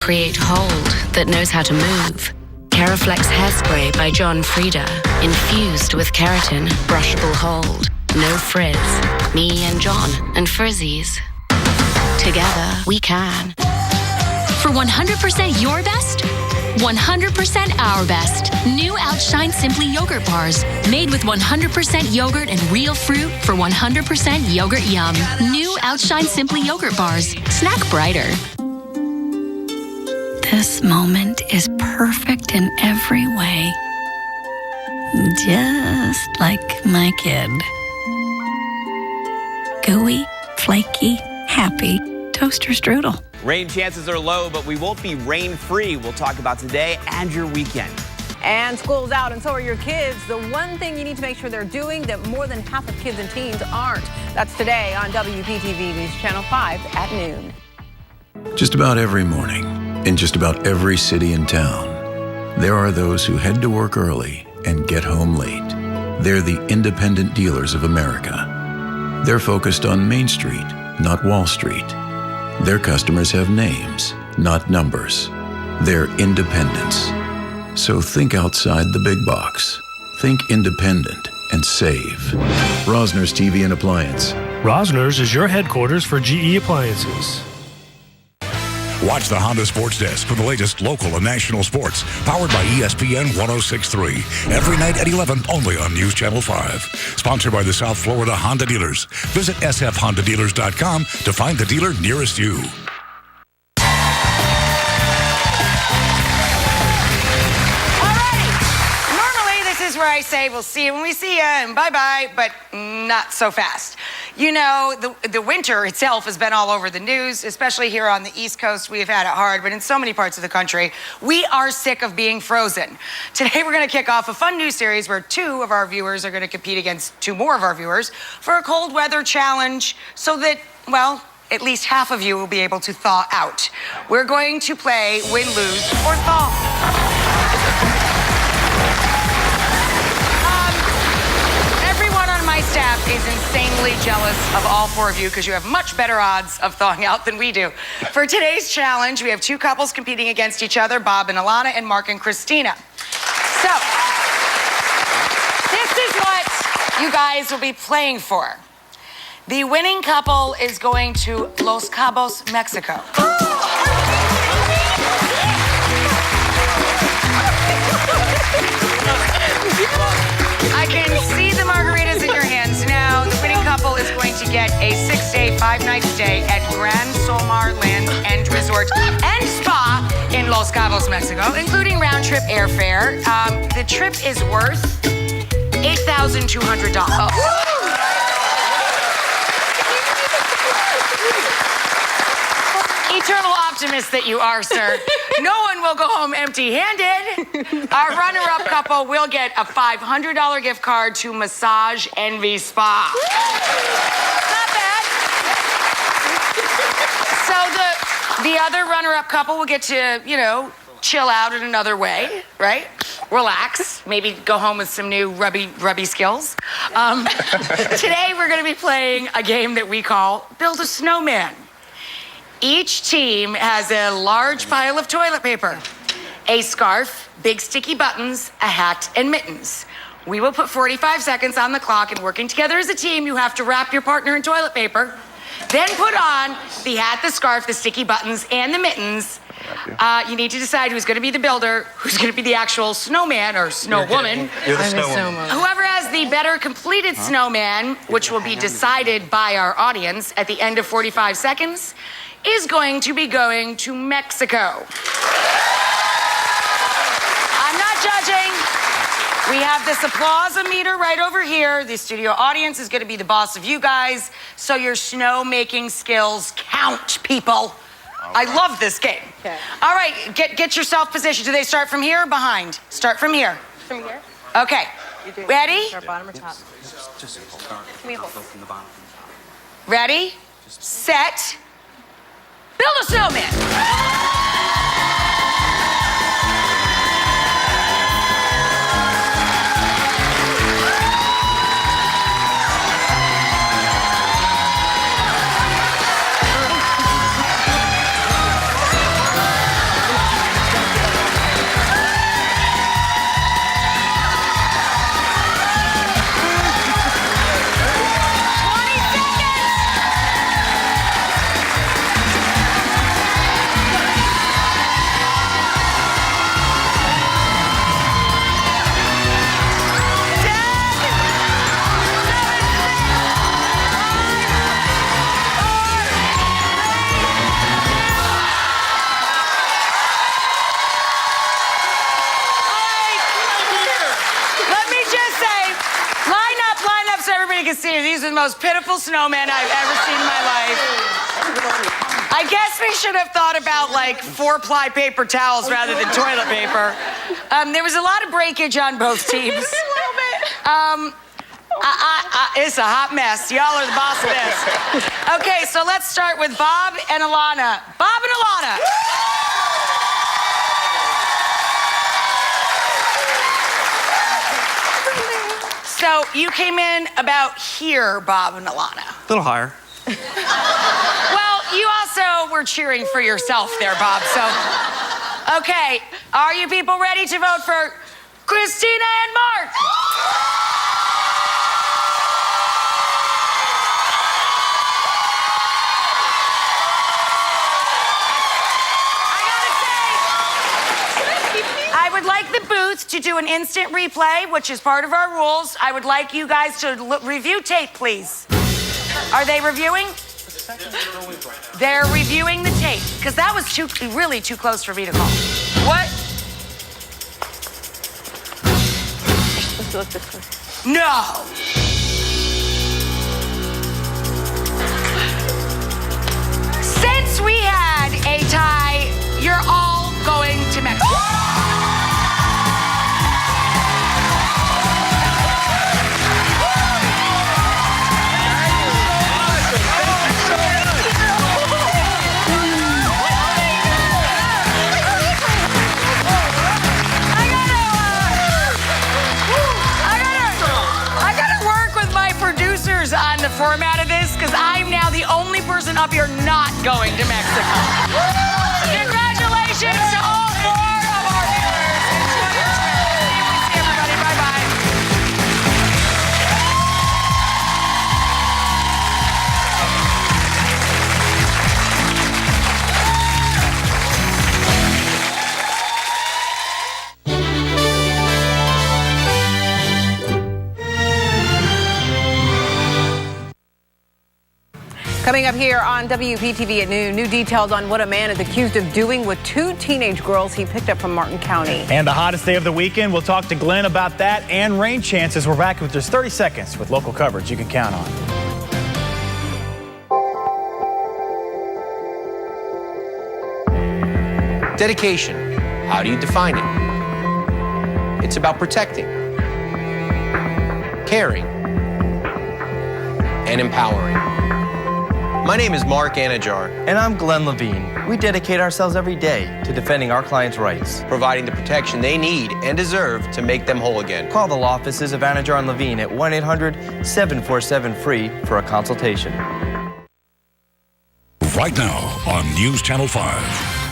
create hold that knows how to move. Keraflex Hairspray by John Frieda. Infused with keratin, brushable hold. No frizz. Me and John and Frizzies. Together, we can. For 100% your best, 100% our best. New Outshine Simply Yogurt Bars. Made with 100% yogurt and real fruit for 100% yogurt yum. New Outshine Simply Yogurt Bars. Snack brighter. This moment is perfect in every way. Just like my kid. Gooey, flaky, happy toaster strudel. Rain chances are low, but we won't be rain-free. We'll talk about today and your weekend. And school's out, and so are your kids. The one thing you need to make sure they're doing that more than half of kids and teens aren't. That's today on WPTV News Channel 5 at noon. Just about every morning, in just about every city and town, there are those who head to work early and get home late. They're the independent dealers of America. They're focused on Main Street, not Wall Street. Their customers have names, not numbers. They're independents. So think outside the big box. Think independent and save. Rosner's TV and Appliance. Rosner's is your headquarters for GE appliances. Watch the Honda Sports Desk for the latest local and national sports, powered by ESPN 106.3. Every night at 11, only on News Channel 5. Sponsored by the South Florida Honda Dealers. Visit sfhondadealers.com to find the dealer nearest you. Where I say we'll see you when we see you and bye-bye, but not so fast. You know, the winter itself has been all over the news, especially here on the East Coast. We've had it hard, but in so many parts of the country, we are sick of being frozen. Today, we're going to kick off a fun new series where 2 of our viewers are going to compete against 2 more of our viewers for a cold weather challenge so that, well, at least half of you will be able to thaw out. We're going to play win, lose, or thaw. My staff is insanely jealous of all 4 of you because you have much better odds of thawing out than we do. For today's challenge, we have 2 couples competing against each other, Bob and Alana and Mark and Christina. So, this is what you guys will be playing for. The winning couple is going to Los Cabos, Mexico. I can see the margaritas in your hands now. The winning couple is going to get a 6-day, 5-night stay at Grand Solmar Land and Resort and Spa in Los Cabos, Mexico, including round-trip airfare. The trip is worth $8,200. Eternal optimist that you are, sir. No one will go home empty-handed. Our runner-up couple will get a $500 gift card to Massage Envy Spa. Not bad. So the other runner-up couple will get to, you know, chill out in another way, right? Relax, maybe go home with some new rubby skills. Today we're going to be playing a game that we call Build a Snowman. Each team has a large pile of toilet paper, a scarf, big sticky buttons, a hat, and mittens. We will put 45 seconds on the clock, and working together as a team, you have to wrap your partner in toilet paper, then put on the hat, the scarf, the sticky buttons, and the mittens. You need to decide who's going to be the builder, who's going to be the actual snowman or snowwoman. You're the snowwoman. Whoever has the better completed snowman, which will be decided by our audience at the end of 45 seconds, is going to be going to Mexico. I'm not judging. We have this applause meter right over here. The studio audience is going to be the boss of you guys, so your snow-making skills count, people. I love this game. Okay. All right, get yourself positioned. Do they start from here or behind? Start from here. From here? Okay. Ready? Start bottom or top? Just Can we hold? from the bottom. Ready? Set. Build a snowman. see. These are the most pitiful snowmen I've ever seen in my life. I guess we should have thought about like 4-ply paper towels rather than toilet paper. There was a lot of breakage on both teams. A little bit. It's a hot mess. Y'all are the boss of this. Okay, so let's start with Bob and Alana. Bob and Alana. So you came in about here, Bob and Alana. A little higher. Well, you also were cheering for yourself there, Bob. So, okay, are you people ready to vote for Christina and Mark? I would like the booth to do an instant replay, which is part of our rules. I would like you guys to review tape, please. Are they reviewing? They're reviewing the tape, because that was really too close for me to call. What? No. Since we had a tie, you're all going to Mexico. On the format of this, because I'm now the only person up here not going to Mexico. Congratulations to all 4 of our viewers in 2020. See everybody. Bye-bye. Coming up here on WPTV at noon, new details on what a man is accused of doing with 2 teenage girls he picked up from Martin County. And the hottest day of the weekend, we'll talk to Glenn about that and rain chances. We're back with just 30 seconds with local coverage you can count on. Dedication. How do you define it? It's about protecting, caring, and empowering. My name is Mark Anajar. And I'm Glenn Levine. We dedicate ourselves every day to defending our clients' rights, providing the protection they need and deserve to make them whole again. Call the law offices of Anajar and Levine at 1-800-747-FREE for a consultation. Right now on News Channel 5.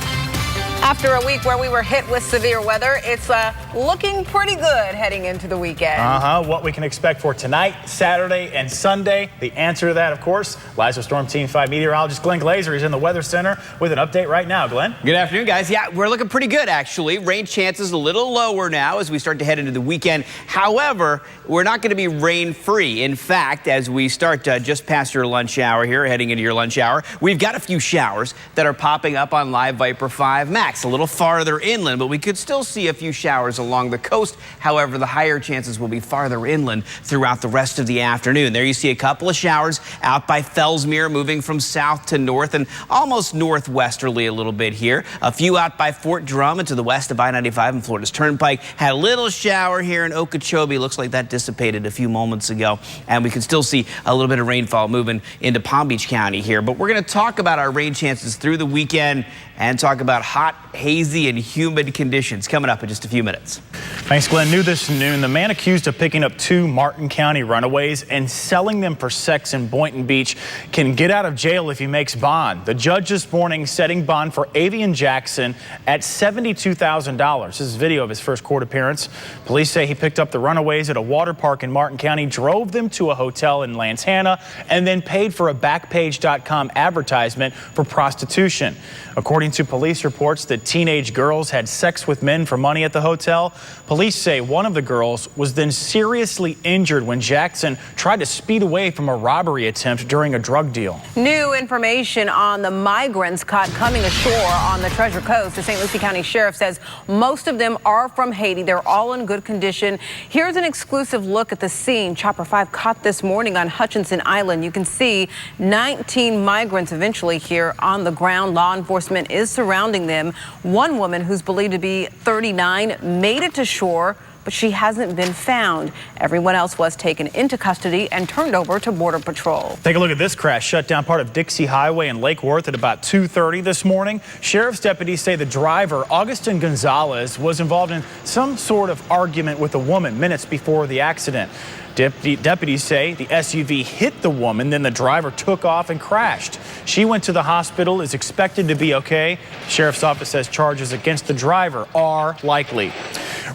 After a week where we were hit with severe weather, it's looking pretty good heading into the weekend. What we can expect for tonight, Saturday, and Sunday. The answer to that, of course, lies with Storm Team 5 meteorologist Glenn Glazer. He's in the Weather Center with an update right now. Glenn? Good afternoon, guys. Yeah, we're looking pretty good, actually. Rain chances a little lower now as we start to head into the weekend. However, we're not going to be rain-free. In fact, as we start just past your lunch hour here, heading into your lunch hour, we've got a few showers that are popping up on Live Viper 5 Max. A little farther inland, but we could still see a few showers along the coast. However, the higher chances will be farther inland throughout the rest of the afternoon. There you see a couple of showers out by Fellsmere, moving from south to north and almost northwesterly a little bit here. A few out by Fort Drum and to the west of I-95 and Florida's Turnpike. Had a little shower here in Okeechobee. Looks like that dissipated a few moments ago. And we can still see a little bit of rainfall moving into Palm Beach County here. But we're going to talk about our rain chances through the weekend and talk about hot, hazy, and humid conditions coming up in just a few minutes. Thanks, Glenn. New this noon, the man accused of picking up 2 Martin County runaways and selling them for sex in Boynton Beach can get out of jail if he makes bond. The judge this morning setting bond for Avian Jackson at $72,000. This is video of his first court appearance. Police say he picked up the runaways at a water park in Martin County, drove them to a hotel in Lantana, and then paid for a Backpage.com advertisement for prostitution. According to police reports, the teenage girls had sex with men for money at the hotel. Police say one of the girls was then seriously injured when Jackson tried to speed away from a robbery attempt during a drug deal. New information on the migrants caught coming ashore on the Treasure Coast. The St. Lucie County Sheriff says most of them are from Haiti. They're all in good condition. Here's an exclusive look at the scene Chopper 5 caught this morning on Hutchinson Island. You can see 19 migrants eventually here on the ground. Law enforcement is surrounding them. One woman who's believed to be 39 made it to shore, but she hasn't been found. Everyone else was taken into custody and turned over to Border Patrol. Take a look at this crash. Shut down part of Dixie Highway in Lake Worth at about 2:30 this morning. Sheriff's deputies say the driver, Augustin Gonzalez, was involved in some sort of argument with a woman minutes before the accident. Deputies say the SUV hit the woman, then the driver took off and crashed. She went to the hospital, is expected to be okay. The Sheriff's office says charges against the driver are likely.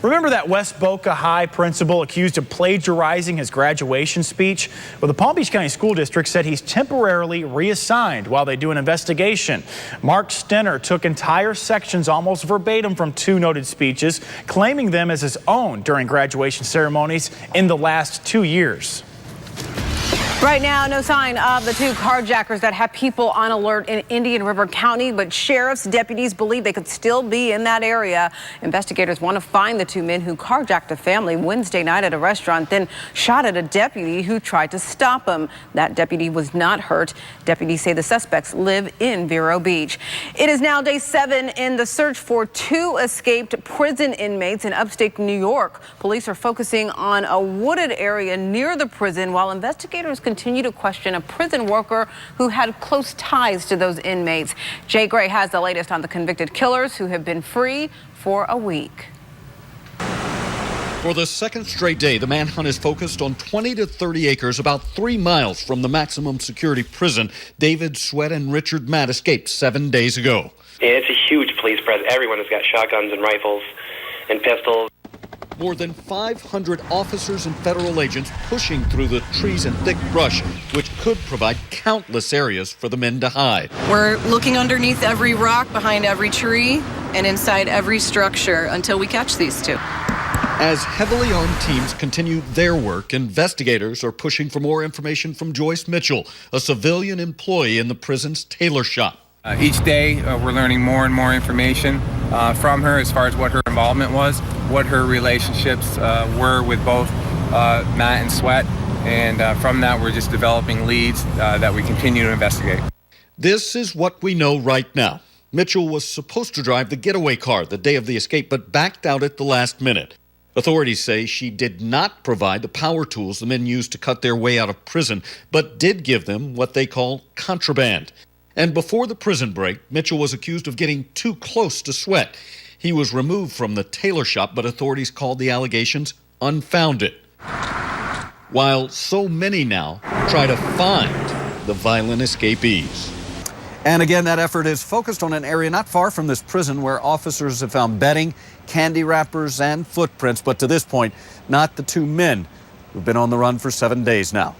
Remember that West Boca High principal accused of plagiarizing his graduation speech? Well, the Palm Beach County School District said he's temporarily reassigned while they do an investigation. Mark Stenner took entire sections almost verbatim from two noted speeches, claiming them as his own during graduation ceremonies in the last 2 years. Right now, no sign of the two carjackers that have people on alert in Indian River County, but sheriff's deputies believe they could still be in that area. Investigators want to find the two men who carjacked a family Wednesday night at a restaurant, then shot at a deputy who tried to stop him. That deputy was not hurt. Deputies say the suspects live in Vero Beach. It is now day 7 in the search for two escaped prison inmates in upstate New York. Police are focusing on a wooded area near the prison while investigators continue to question a prison worker who had close ties to those inmates. Jay Gray has the latest on the convicted killers who have been free for a week. For the second straight day, the manhunt is focused on 20 to 30 acres about 3 miles from the maximum security prison David Sweat and Richard Matt escaped 7 days ago. It's a huge police presence. Everyone has got shotguns and rifles and pistols. More than 500 officers and federal agents pushing through the trees and thick brush, which could provide countless areas for the men to hide. We're looking underneath every rock, behind every tree, and inside every structure until we catch these two. As heavily armed teams continue their work, investigators are pushing for more information from Joyce Mitchell, a civilian employee in the prison's tailor shop. Each day, we're learning more and more information from her as far as what her involvement was, what her relationships were with both Matt and Sweat, and from that, we're just developing leads that we continue to investigate. This is what we know right now. Mitchell was supposed to drive the getaway car the day of the escape, but backed out at the last minute. Authorities say she did not provide the power tools the men used to cut their way out of prison, but did give them what they call contraband. And before the prison break, Mitchell was accused of getting too close to Sweat. He was removed from the tailor shop, but authorities called the allegations unfounded. While so many now try to find the violent escapees. And again, that effort is focused on an area not far from this prison where officers have found bedding, candy wrappers, and footprints, but to this point, not the two men who've been on the run for 7 days now.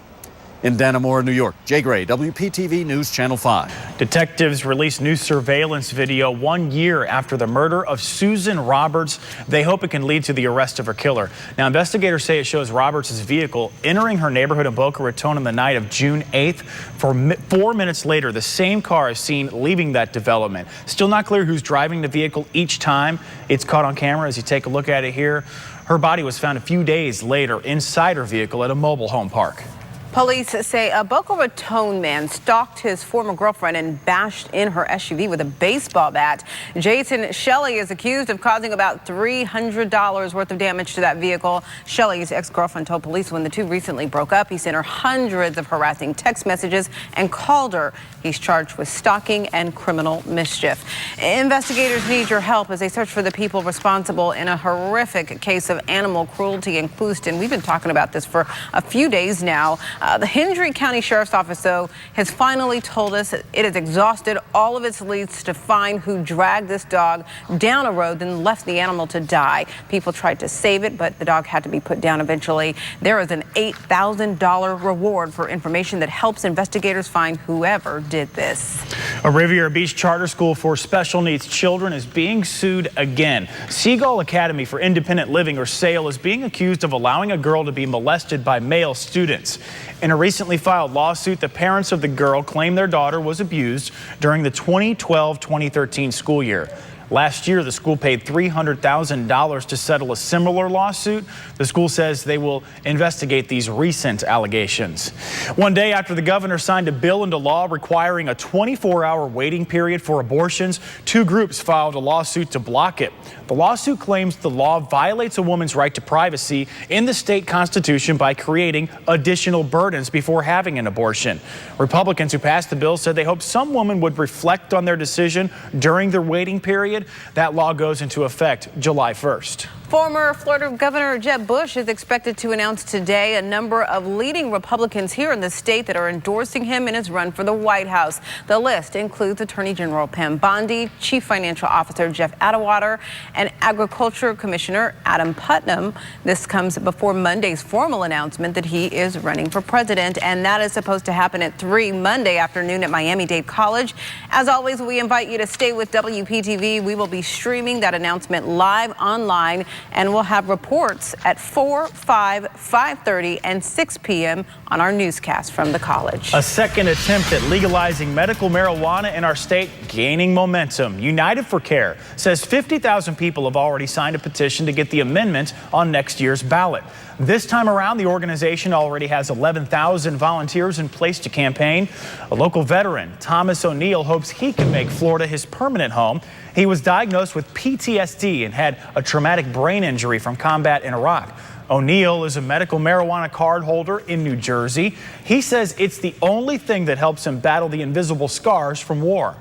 In Dannemora, New York, Jay Gray, WPTV News Channel 5. Detectives released new surveillance video 1 year after the murder of Susan Roberts. They hope it can lead to the arrest of her killer. Now, investigators say it shows Roberts' vehicle entering her neighborhood in Boca Raton on the night of June 8th. 4 minutes later, the same car is seen leaving that development. Still not clear who's driving the vehicle each time it's caught on camera. As you take a look at it here, her body was found a few days later inside her vehicle at a mobile home park. Police say a Boca Raton man stalked his former girlfriend and bashed in her SUV with a baseball bat. Jason Shelley is accused of causing about $300 worth of damage to that vehicle. Shelley's ex-girlfriend told police when the two recently broke up, he sent her hundreds of harassing text messages and called her. He's charged with stalking and criminal mischief. Investigators need your help as they search for the people responsible in a horrific case of animal cruelty in Clewiston. We've been talking about this for a few days now. The Hendry County Sheriff's Office, though, has finally told us it has exhausted all of its leads to find who dragged this dog down a road and left the animal to die. People tried to save it, but the dog had to be put down eventually. There is an $8,000 reward for information that helps investigators find whoever did this. A Riviera Beach charter school for special needs children is being sued again. Seagull Academy for Independent Living, or SAIL, is being accused of allowing a girl to be molested by male students. In a recently filed lawsuit, the parents of the girl claim their daughter was abused during the 2012-2013 school year. Last year, the school paid $300,000 to settle a similar lawsuit. The school says they will investigate these recent allegations. One day after the governor signed a bill into law requiring a 24-hour waiting period for abortions, two groups filed a lawsuit to block it. The lawsuit claims the law violates a woman's right to privacy in the state constitution by creating additional burdens before having an abortion. Republicans who passed the bill said they hope some women would reflect on their decision during their waiting period. That law goes into effect July 1st. Former Florida Governor Jeb Bush is expected to announce today a number of leading Republicans here in the state that are endorsing him in his run for the White House. The list includes Attorney General Pam Bondi, Chief Financial Officer Jeff Atwater, and Agriculture Commissioner Adam Putnam. This comes before Monday's formal announcement that he is running for president, and that is supposed to happen at 3 Monday afternoon at Miami-Dade College. As always, we invite you to stay with WPTV. We will be streaming that announcement live online, and we'll have reports at 4, 5, 5:30, and 6 p.m. on our newscast from the college. A second attempt at legalizing medical marijuana in our state gaining momentum. United for Care says 50,000 people have already signed a petition to get the amendment on next year's ballot. This time around, the organization already has 11,000 volunteers in place to campaign. A local veteran, Thomas O'Neill, hopes he can make Florida his permanent home. He was diagnosed with PTSD and had a traumatic brain injury from combat in Iraq. O'Neill is a medical marijuana card holder in New Jersey. He says it's the only thing that helps him battle the invisible scars from war.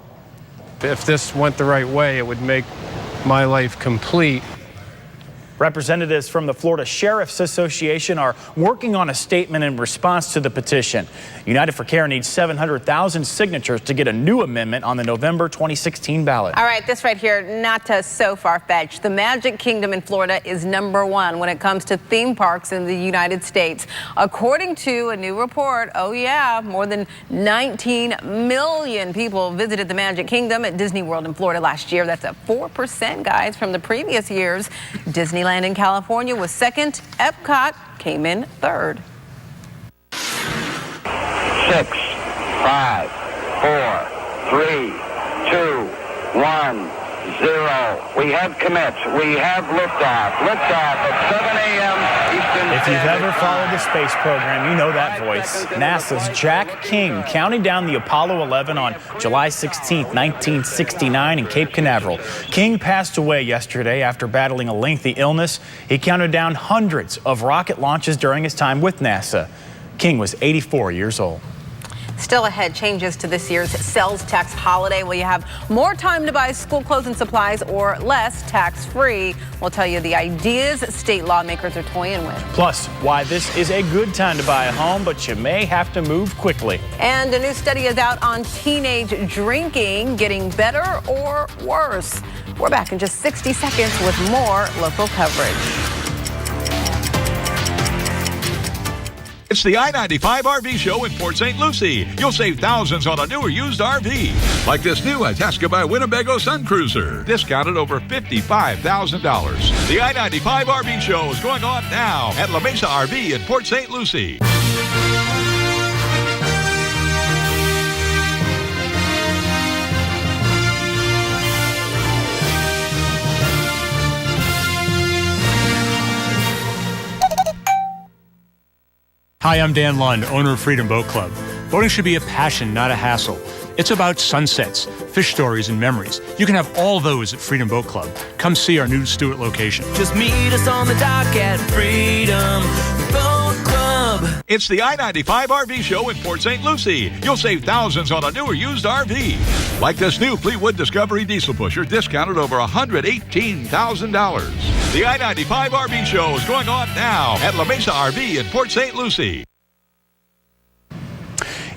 If this went the right way, it would make my life complete. Representatives from the Florida Sheriff's Association are working on a statement in response to the petition. United for Care needs 700,000 signatures to get a new amendment on the November 2016 ballot. All right, this right here, not so far-fetched. The Magic Kingdom in Florida is #1 when it comes to theme parks in the United States. According to a new report, oh yeah, more than 19 million people visited the Magic Kingdom at Disney World in Florida last year. That's up 4%, guys, from the previous years. Disneyland in California was second. Epcot came in third. 6, 5, 4, 3, 2, 1, 0. We have commits. We have liftoff. Liftoff at 7 a.m. Eastern. If you've ever followed the space program, you know that voice. NASA's Jack King counting down the Apollo 11 on July 16, 1969 in Cape Canaveral. King passed away yesterday after battling a lengthy illness. He counted down hundreds of rocket launches during his time with NASA. King was 84 years old. Still ahead, changes to this year's sales tax holiday. Will you have more time to buy school clothes and supplies or less tax-free? We'll tell you the ideas state lawmakers are toying with. Plus, why this is a good time to buy a home, but you may have to move quickly. And a new study is out on teenage drinking, getting better or worse. We're back in just 60 seconds with more local coverage. It's the I-95 RV show in Port St. Lucie. You'll save thousands on a new or used RV. Like this new Itasca by Winnebago Sun Cruiser. Discounted over $55,000. The I-95 RV show is going on now at La Mesa RV in Port St. Lucie. Hi, I'm Dan Lund, owner of Freedom Boat Club. Boating should be a passion, not a hassle. It's about sunsets, fish stories, and memories. You can have all those at Freedom Boat Club. Come see our new Stewart location. Just meet us on the dock at Freedom Boat Club. It's the I-95 RV show in Port St. Lucie. You'll save thousands on a new or used RV. Like this new Fleetwood Discovery diesel pusher, discounted over $118,000. The I-95 RV show is going on now at La Mesa RV in Port St. Lucie.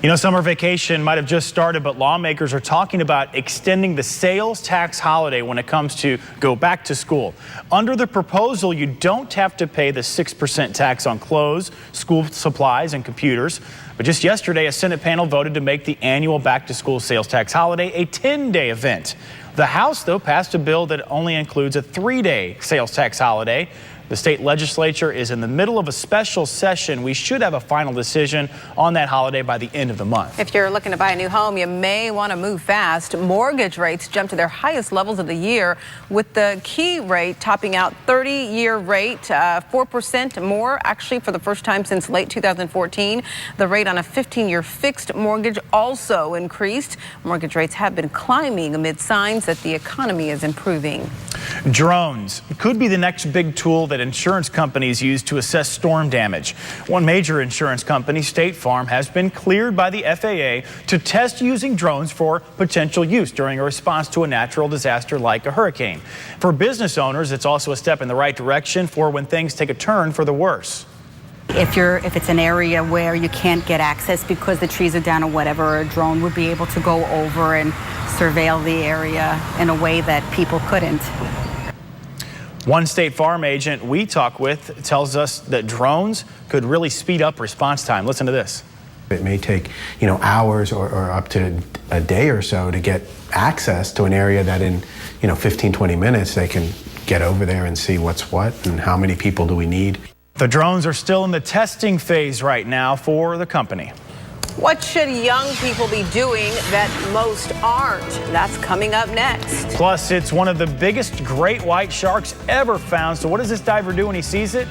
You know, summer vacation might have just started, but lawmakers are talking about extending the sales tax holiday when it comes to go back to school. Under the proposal, you don't have to pay the 6% tax on clothes, school supplies, and computers. But just yesterday, a Senate panel voted to make the annual back-to-school sales tax holiday a 10-day event. The House, though, passed a bill that only includes a 3-day sales tax holiday. The state legislature is in the middle of a special session. We should have a final decision on that holiday by the end of the month. If you're looking to buy a new home, you may want to move fast. Mortgage rates jumped to their highest levels of the year, with the key rate topping out 30-year rate, 4% more, actually, for the first time since late 2014. The rate on a 15-year fixed mortgage also increased. Mortgage rates have been climbing amid signs that the economy is improving. Drones could be the next big tool that insurance companies use to assess storm damage. One major insurance company, State Farm, has been cleared by the FAA to test using drones for potential use during a response to a natural disaster like a hurricane. For business owners, it's also a step in the right direction for when things take a turn for the worse. If it's an area where you can't get access because the trees are down or whatever, a drone would be able to go over and surveil the area in a way that people couldn't. One State Farm agent we talk with tells us that drones could really speed up response time. Listen to this. It may take, hours or up to a day or so to get access to an area that in, 15, 20 minutes they can get over there and see what's what and how many people do we need. The drones are still in the testing phase right now for the company. What should young people be doing that most aren't? That's coming up next. Plus, it's one of the biggest great white sharks ever found. So what does this diver do when he sees it?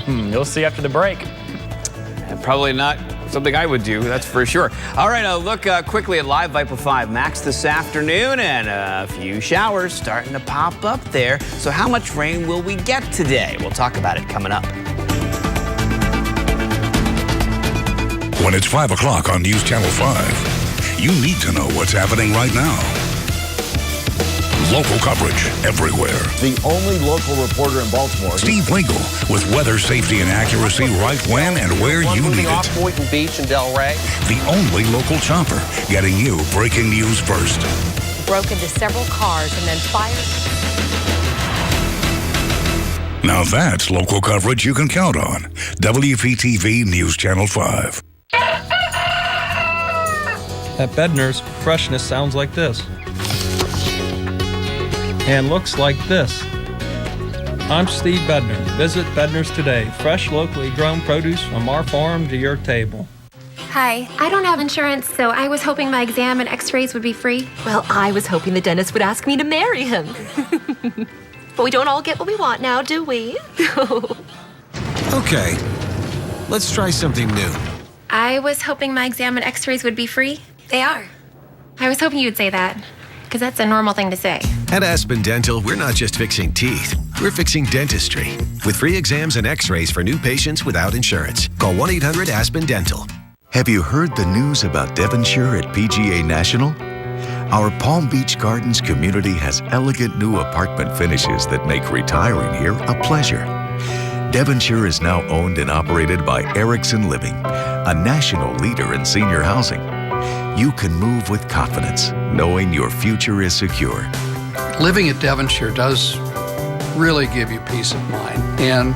You'll see after the break. And probably not something I would do, that's for sure. All right, now look quickly at Live VIPA 5 Max this afternoon, and a few showers starting to pop up there. So how much rain will we get today? We'll talk about it coming up. When it's 5 o'clock on News Channel 5, you need to know what's happening right now. Local coverage everywhere. The only local reporter in Baltimore. Steve Wingle with weather, safety, and accuracy right when and where you need it. Off Boynton Beach and Delray. The only local chopper getting you breaking news first. Broke into several cars and then fired. Now that's local coverage you can count on. WPTV News Channel 5. At Bednar's, freshness sounds like this. And looks like this. I'm Steve Bednar. Visit Bednar's today. Fresh, locally grown produce from our farm to your table. Hi, I don't have insurance, so I was hoping my exam and x-rays would be free. Well, I was hoping the dentist would ask me to marry him. But we don't all get what we want now, do we? Okay, let's try something new. I was hoping my exam and x-rays would be free. They are. I was hoping you'd say that, because that's a normal thing to say. At Aspen Dental, we're not just fixing teeth, we're fixing dentistry. With free exams and x-rays for new patients without insurance. Call 1-800-ASPEN-DENTAL. Have you heard the news about Devonshire at PGA National? Our Palm Beach Gardens community has elegant new apartment finishes that make retiring here a pleasure. Devonshire is now owned and operated by Erickson Living, a national leader in senior housing. You can move with confidence, knowing your future is secure. Living at Devonshire does really give you peace of mind and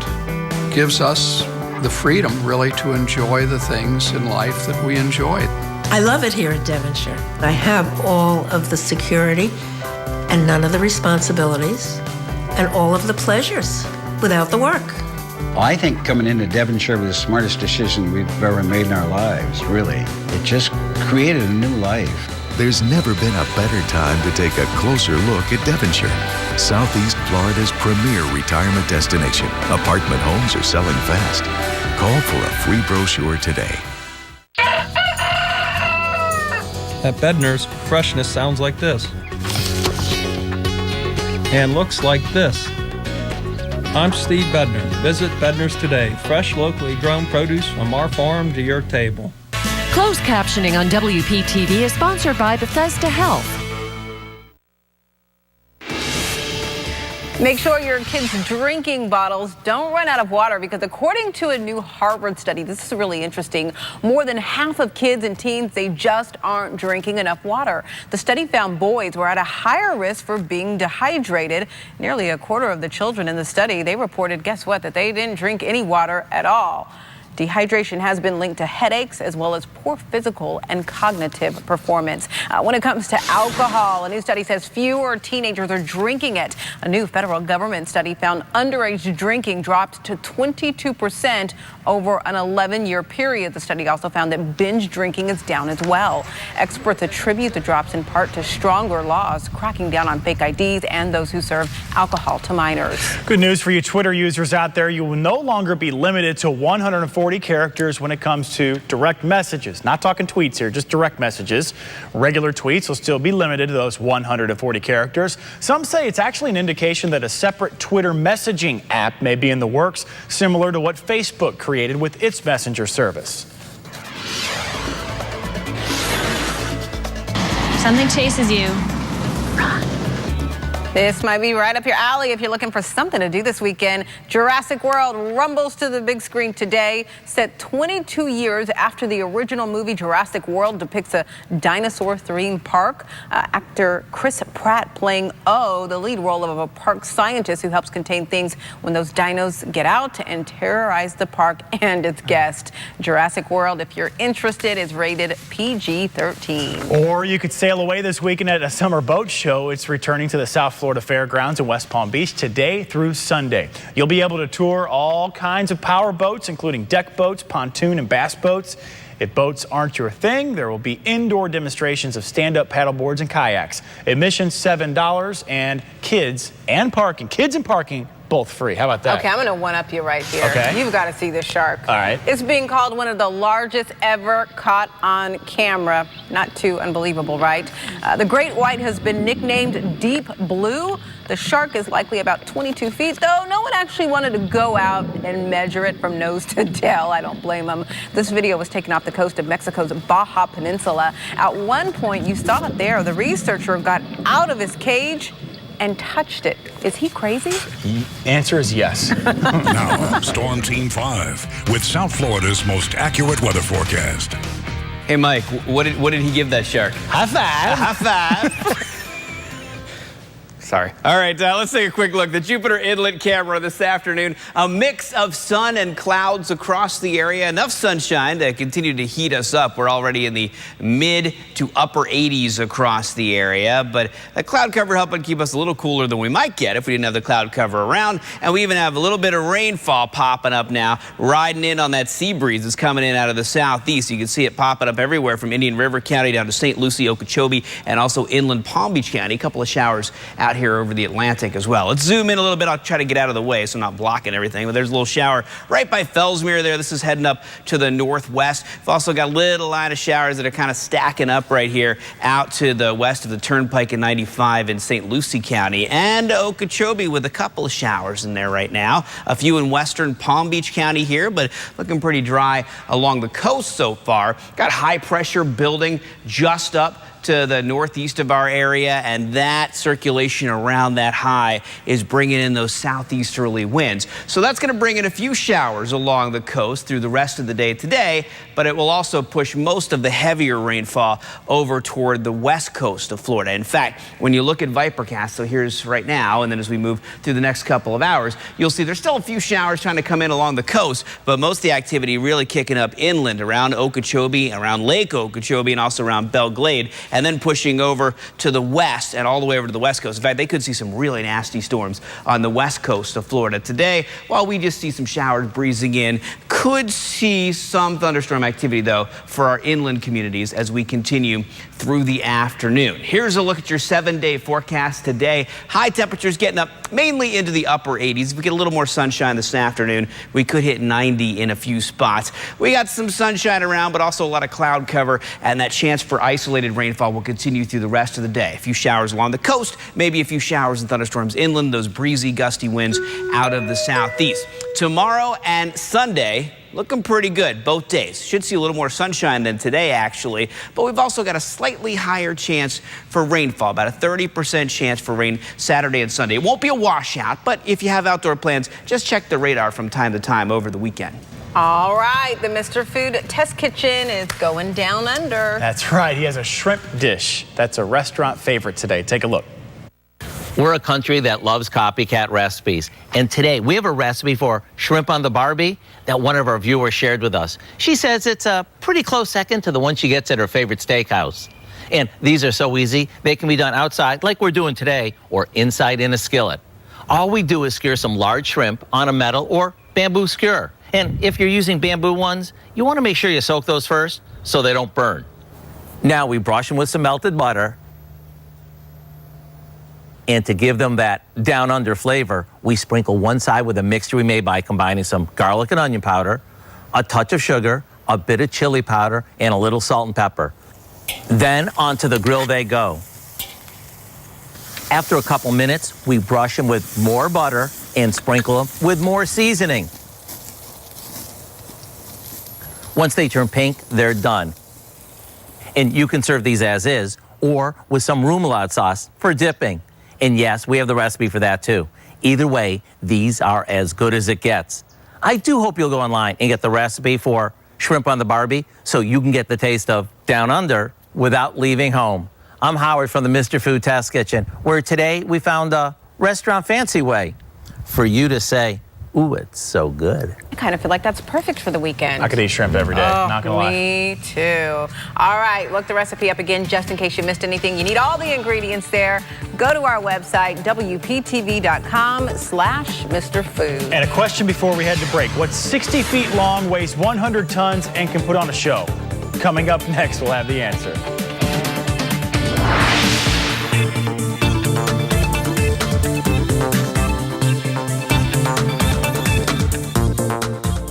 gives us the freedom really to enjoy the things in life that we enjoy. I love it here at Devonshire. I have all of the security and none of the responsibilities and all of the pleasures without the work. Well, I think coming into Devonshire was the smartest decision we've ever made in our lives, really. It just created a new life. There's never been a better time to take a closer look at Devonshire, Southeast Florida's premier retirement destination. Apartment homes are selling fast. Call for a free brochure today. At Bednar's, freshness sounds like this. And looks like this. I'm Steve Bednar. Visit Bednar's today. Fresh, locally grown produce from our farm to your table. Closed captioning on WPTV is sponsored by Bethesda Health. Make sure your kids' drinking bottles don't run out of water because according to a new Harvard study, this is really interesting, more than half of kids and teens, they just aren't drinking enough water. The study found boys were at a higher risk for being dehydrated. Nearly a quarter of the children in the study, they reported, guess what, that they didn't drink any water at all. Dehydration has been linked to headaches as well as poor physical and cognitive performance. When it comes to alcohol, a new study says fewer teenagers are drinking it. A new federal government study found underage drinking dropped to 22% over an 11-year period. The study also found that binge drinking is down as well. Experts attribute the drops in part to stronger laws cracking down on fake IDs and those who serve alcohol to minors. Good news for you Twitter users out there. You will no longer be limited to 140 characters when it comes to direct messages. Not talking tweets here, just direct messages. Regular tweets will still be limited to those 140 characters. Some say it's actually an indication that a separate Twitter messaging app may be in the works, similar to what Facebook created with its messenger service. Something chases you. This might be right up your alley if you're looking for something to do this weekend. Jurassic World rumbles to the big screen today. Set 22 years after the original movie, Jurassic World depicts a dinosaur-themed park. Actor Chris Pratt playing O, the lead role of a park scientist who helps contain things when those dinos get out and terrorize the park and its guests. Jurassic World, if you're interested, is rated PG-13. Or you could sail away this weekend at a summer boat show. It's returning to the South Florida Fairgrounds in West Palm Beach today through Sunday. You'll be able to tour all kinds of power boats, including deck boats, pontoon, and bass boats. If boats aren't your thing, there will be indoor demonstrations of stand-up paddle boards and kayaks. Admission $7 and kids and parking, both free. How about that? Okay, I'm going to one-up you right here. Okay. You've got to see this shark. All right. It's being called one of the largest ever caught on camera. Not too unbelievable, right? The great white has been nicknamed Deep Blue. The shark is likely about 22 feet, though no one actually wanted to go out and measure it from nose to tail. I don't blame them. This video was taken off the coast of Mexico's Baja Peninsula. At one point, you saw it there. The researcher got out of his cage and touched it. Is he crazy? The answer is yes. Now, Storm Team 5 with South Florida's most accurate weather forecast. Hey, Mike, what did he give that shark? High five. High five. Sorry. All right, let's take a quick look. The Jupiter Inlet camera this afternoon. A mix of sun and clouds across the area. Enough sunshine to continue to heat us up. We're already in the mid to upper 80s across the area. But the cloud cover helping keep us a little cooler than we might get if we didn't have the cloud cover around. And we even have a little bit of rainfall popping up now, riding in on that sea breeze that's coming in out of the southeast. You can see it popping up everywhere from Indian River County down to St. Lucie, Okeechobee, and also inland Palm Beach County. A couple of showers out here over the Atlantic as well. Let's zoom in a little bit. I'll try to get out of the way so I'm not blocking everything. But there's a little shower right by Fellsmere there. This is heading up to the northwest. We've also got a little line of showers that are kind of stacking up right here out to the west of the Turnpike and 95 in St. Lucie County and Okeechobee with a couple of showers in there right now. A few in western Palm Beach County here, but looking pretty dry along the coast so far. Got high pressure building just up to the northeast of our area, and that circulation around that high is bringing in those southeasterly winds. So that's going to bring in a few showers along the coast through the rest of the day today, but it will also push most of the heavier rainfall over toward the west coast of Florida. In fact, when you look at Vipercast, so here's right now, and then as we move through the next couple of hours, you'll see there's still a few showers trying to come in along the coast, but most of the activity really kicking up inland around Okeechobee, around Lake Okeechobee, and also around Belle Glade, and then pushing over to the west and all the way over to the west coast. In fact, they could see some really nasty storms on the west coast of Florida today, while we just see some showers breezing in. Could see some thunderstorm activity, though, for our inland communities as we continue through the afternoon. Here's a look at your 7-day forecast today. High temperatures getting up mainly into the upper 80s. If we get a little more sunshine this afternoon, we could hit 90 in a few spots. We got some sunshine around, but also a lot of cloud cover, and that chance for isolated rainfall will continue through the rest of the day. A few showers along the coast, maybe a few showers and thunderstorms inland, those breezy, gusty winds out of the southeast. Tomorrow and Sunday, looking pretty good both days. Should see a little more sunshine than today, actually. But we've also got a slightly higher chance for rainfall, about a 30% chance for rain Saturday and Sunday. It won't be a washout, but if you have outdoor plans, just check the radar from time to time over the weekend. All right, the Mr. Food Test Kitchen is going down under. That's right. He has a shrimp dish. That's a restaurant favorite today. Take a look. We're a country that loves copycat recipes. And today we have a recipe for shrimp on the Barbie that one of our viewers shared with us. She says it's a pretty close second to the one she gets at her favorite steakhouse. And these are so easy, they can be done outside like we're doing today or inside in a skillet. All we do is skewer some large shrimp on a metal or bamboo skewer. And if you're using bamboo ones, you want to make sure you soak those first so they don't burn. Now we brush them with some melted butter. And to give them that down under flavor, we sprinkle one side with a mixture we made by combining some garlic and onion powder, a touch of sugar, a bit of chili powder, and a little salt and pepper. Then onto the grill they go. After a couple minutes, we brush them with more butter and sprinkle them with more seasoning. Once they turn pink, they're done. And you can serve these as is or with some remoulade sauce for dipping. And yes, we have the recipe for that too. Either way, these are as good as it gets. I do hope you'll go online and get the recipe for shrimp on the Barbie so you can get the taste of down under without leaving home. I'm Howard from the Mr. Food Test Kitchen, where today we found a restaurant fancy way for you to say, ooh, it's so good. I kind of feel like that's perfect for the weekend. I could eat shrimp every day, not gonna lie. Me too. All right, look the recipe up again just in case you missed anything. You need all the ingredients there. Go to our website, WPTV.com/Mr. Food. And a question before we head to break. What's 60 feet long, weighs 100 tons, and can put on a show? Coming up next, we'll have the answer.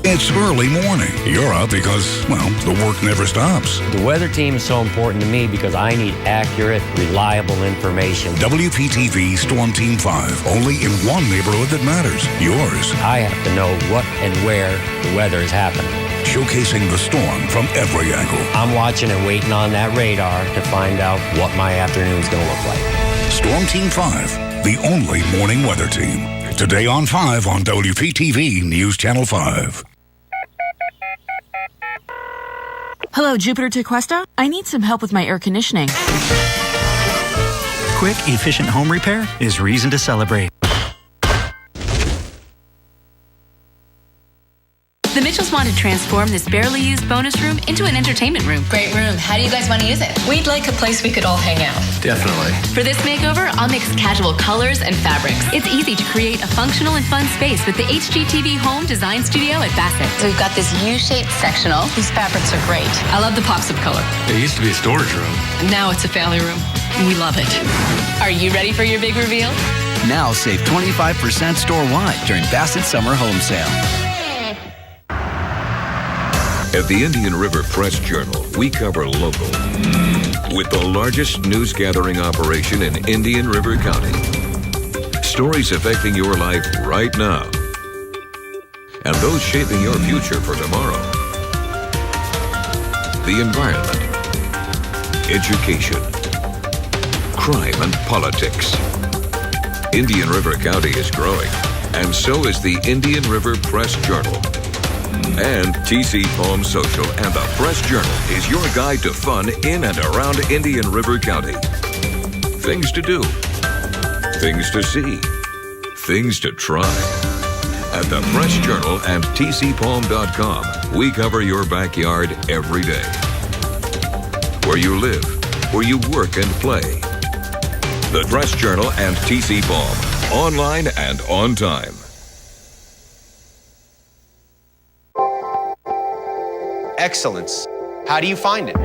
It's early morning. You're up because, well, the work never stops. The weather team is so important to me because I need accurate, reliable information. WPTV Storm Team 5, only in one neighborhood that matters, yours. I have to know what and where the weather is happening. Showcasing the storm from every angle. I'm watching and waiting on that radar to find out what my afternoon is going to look like. Storm Team 5, the only morning weather team. Today on 5 on WPTV News Channel 5. Hello, Jupiter Tequesta. I need some help with my air conditioning. Quick, efficient home repair is reason to celebrate. The Mitchells want to transform this barely used bonus room into an entertainment room. Great room. How do you guys want to use it? We'd like a place we could all hang out. Definitely. For this makeover, I'll mix casual colors and fabrics. It's easy to create a functional and fun space with the HGTV Home Design Studio at Bassett. So we've got this U-shaped sectional. These fabrics are great. I love the pops of color. It used to be a storage room. Now it's a family room. We love it. Are you ready for your big reveal? Now save 25% store-wide during Bassett Summer Home Sale. At the Indian River Press Journal, we cover local with the largest news gathering operation in Indian River County. Stories affecting your life right now and those shaping your future for tomorrow. The environment, education, crime and politics. Indian River County is growing, and so is the Indian River Press Journal. And TC Palm Social and the Press Journal is your guide to fun in and around Indian River County. Things to do, things to see, things to try. At the Press Journal and tcpalm.com, we cover your backyard every day. Where you live, where you work and play. The Press Journal and TC Palm, online and on time. Excellence. How do you find it?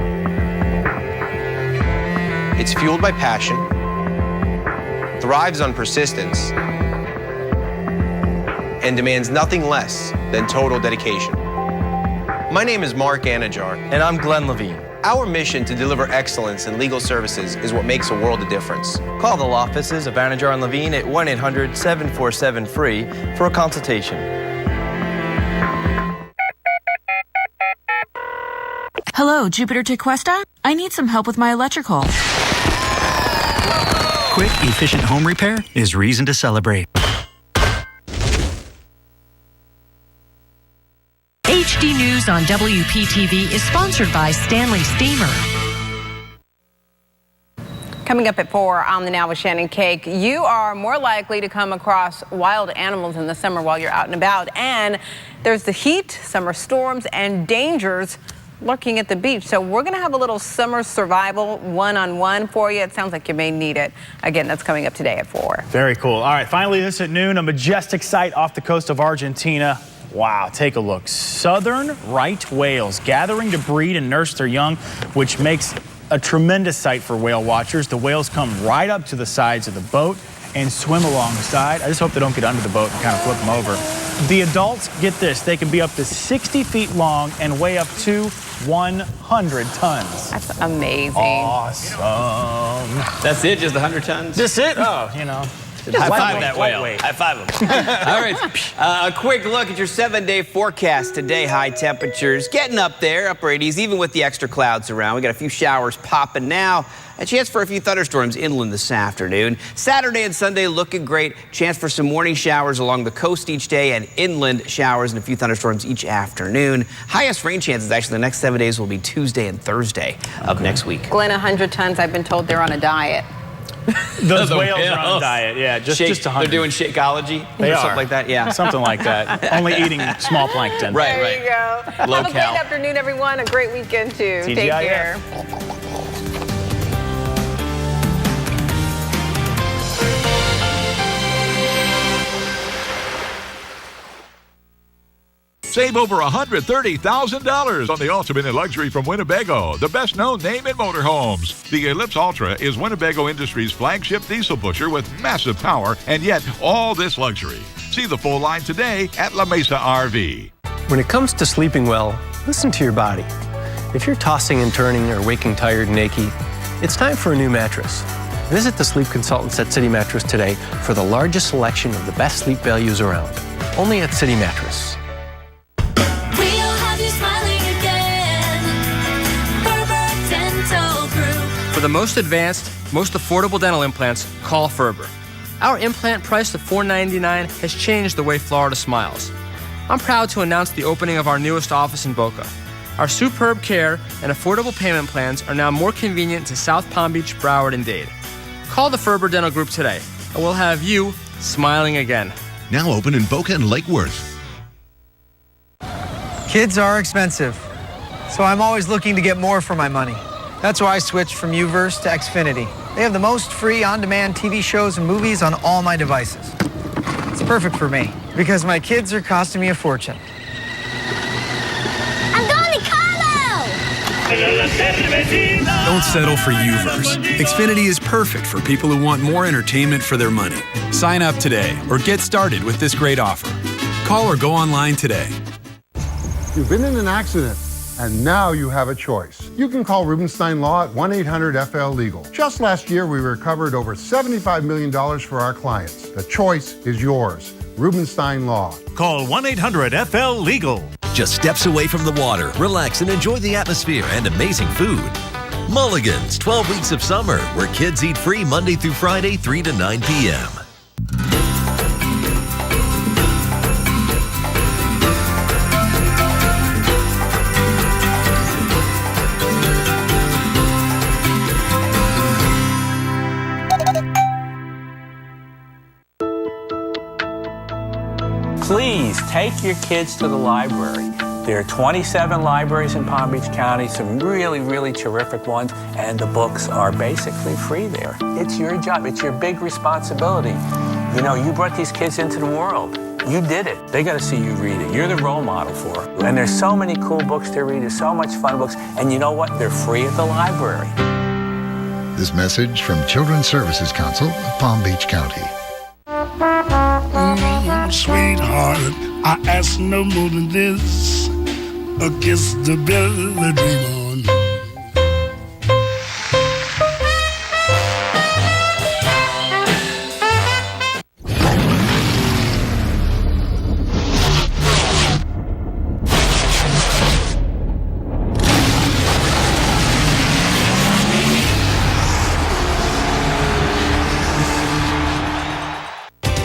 It's fueled by passion, thrives on persistence, and demands nothing less than total dedication. My name is Mark Anajar. And I'm Glenn Levine. Our mission to deliver excellence in legal services is what makes a world of difference. Call the law offices of Anajar and Levine at 1-800-747-FREE for a consultation. Hello, Jupiter Tequesta? I need some help with my electrical. Quick, efficient home repair is reason to celebrate. HD News on WPTV is sponsored by Stanley Steamer. Coming up at 4 on the Now with Shannon Cake, you are more likely to come across wild animals in the summer while you're out and about. And there's the heat, summer storms, and dangers lurking at the beach. So we're going to have a little summer survival one-on-one for you. It sounds like you may need it. Again, that's coming up today at 4. Very cool. All right, finally this at noon, a majestic sight off the coast of Argentina. Wow, take a look. Southern right whales gathering to breed and nurse their young, which makes a tremendous sight for whale watchers. The whales come right up to the sides of the boat and swim alongside. I just hope they don't get under the boat and kind of flip them over. The adults, get this, they can be up to 60 feet long and weigh up to 100 tons. That's amazing. Awesome. That's it, just 100 tons? That's it? Oh, you know. High five that whale. High five him. All right, a quick look at your 7-day forecast today. High temperatures getting up there, upper 80s, even with the extra clouds around. We got a few showers popping now. A chance for a few thunderstorms inland this afternoon. Saturday and Sunday looking great. Chance for some morning showers along the coast each day and inland showers and a few thunderstorms each afternoon. Highest rain chances actually the next 7 days will be Tuesday and Thursday of next week. Glenn, 100 tons. I've been told they're on a diet. Those whales are on a diet, yeah, just 100. They're doing Shakeology or something like that, yeah. Something like that. Only eating small plankton. Right. There you go. Have a great afternoon, everyone. A great weekend, too. TGIF. Take care. Save over $130,000 on the ultimate in luxury from Winnebago, the best-known name in motorhomes. The Ellipse Ultra is Winnebago Industries' flagship diesel pusher with massive power and yet all this luxury. See the full line today at La Mesa RV. When it comes to sleeping well, listen to your body. If you're tossing and turning or waking tired and achy, it's time for a new mattress. Visit the sleep consultants at City Mattress today for the largest selection of the best sleep values around. Only at City Mattress. For the most advanced, most affordable dental implants, call Ferber. Our implant price of $499 has changed the way Florida smiles. I'm proud to announce the opening of our newest office in Boca. Our superb care and affordable payment plans are now more convenient to South Palm Beach, Broward, and Dade. Call the Ferber Dental Group today, and we'll have you smiling again. Now open in Boca and Lake Worth. Kids are expensive, so I'm always looking to get more for my money. That's why I switched from Uverse to Xfinity. They have the most free on-demand TV shows and movies on all my devices. It's perfect for me because my kids are costing me a fortune. I'm going to Carlo! Don't settle for Uverse. Xfinity is perfect for people who want more entertainment for their money. Sign up today or get started with this great offer. Call or go online today. You've been in an accident, and now you have a choice. You can call Rubenstein Law at 1-800-FL-LEGAL. Just last year, we recovered over $75 million for our clients. The choice is yours. Rubenstein Law. Call 1-800-FL-LEGAL. Just steps away from the water, relax and enjoy the atmosphere and amazing food. Mulligan's 12 Weeks of Summer, where kids eat free Monday through Friday, 3 to 9 p.m. Please take your kids to the library. There are 27 libraries in Palm Beach County, some really, really terrific ones, and the books are basically free there. It's your job. It's your big responsibility. You know, you brought these kids into the world. You did it. They got to see you read it. You're the role model for it. And there's so many cool books to read. There's so much fun books. And you know what? They're free at the library. This message from Children's Services Council of Palm Beach County. Sweetheart, I ask no more than this. A kiss to build a dream on.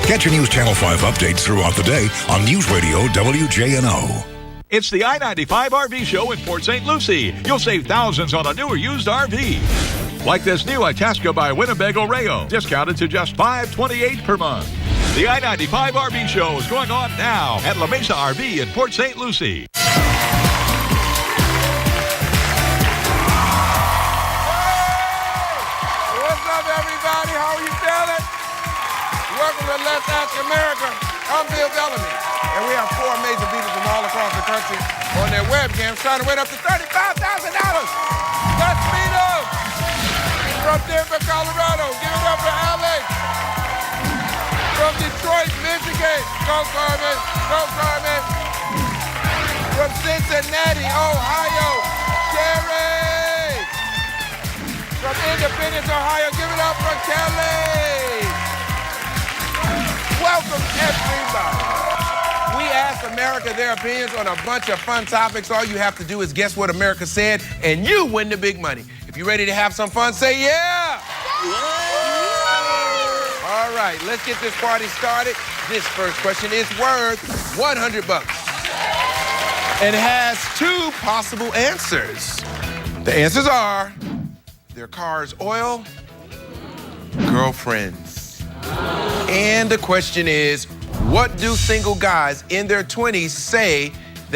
Get your News Channel 5 updates throughout the day on News Radio WJNO. It's the I-95 RV show in Port St. Lucie. You'll save thousands on a new or used RV. Like this new Itasca by Winnebago Rayo, discounted to just $528 per month. The I-95 RV show is going on now at La Mesa RV in Port St. Lucie. What's up, everybody? How are you feeling? Welcome to Let's Ask America. I'm Bill Bellamy, and we have 4 amazing people from all across the country on their webcams trying to win up to $35,000. Let's meet them. From Denver, Colorado, give it up for Alex. From Detroit, Michigan, go Carmen, go Carmen. From Cincinnati, Ohio, Sherry. From Independence, Ohio, give it up for Kelly. Welcome, everybody. We asked America their opinions on a bunch of fun topics. All you have to do is guess what America said, and you win the big money. If you're ready to have some fun, say yeah. All right, let's get this party started. This first question is worth $100. And it has 2 possible answers. The answers are their car's oil, girlfriends. And the question is, what do single guys in their 20s say